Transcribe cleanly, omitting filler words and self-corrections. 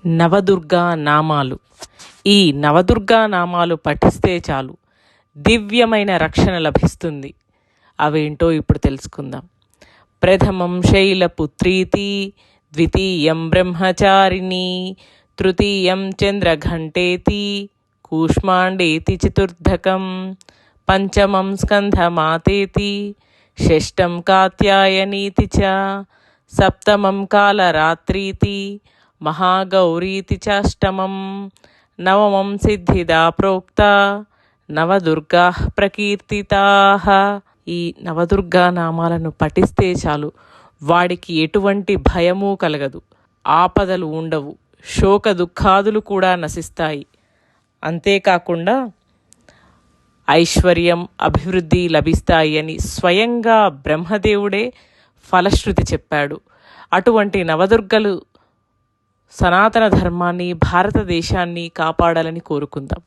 నవదుర్గా నామాలు. ఈ నవదుర్గా నామాలు పఠిస్తే చాలు దివ్యమైన రక్షణ లభిస్తుంది. అవేంటో ఇప్పుడు తెలుసుకుందాం. ప్రథమం శైలపుత్రీతి, ద్వితీయం బ్రహ్మచారిణి, తృతీయం చంద్రఘంటేతి, కూష్మాండేతి చతుర్థకం, పంచమం స్కంధమాతేతి, షష్టం కాత్యాయనీతి చ, సప్తమం కాలరాత్రీతి, మహాగౌరీతి చాష్టమం, నవమం సిద్ధిదా ప్రోక్త, నవదుర్గా ప్రకీర్తితాః. ఈ నవదుర్గా నామాలను పఠిస్తే చాలు వాడికి ఎటువంటి భయము కలగదు, ఆపదలు ఉండవు, శోక దుఃఖాదులు కూడా నశిస్తాయి. అంతేకాకుండా ఐశ్వర్యం, అభివృద్ధి లభిస్తాయి అని స్వయంగా బ్రహ్మదేవుడే ఫలశ్రుతి చెప్పాడు. అటువంటి నవదుర్గలు సనాతన ధర్మాన్ని, భారతదేశాన్ని కాపాడాలని కోరుకుందాం.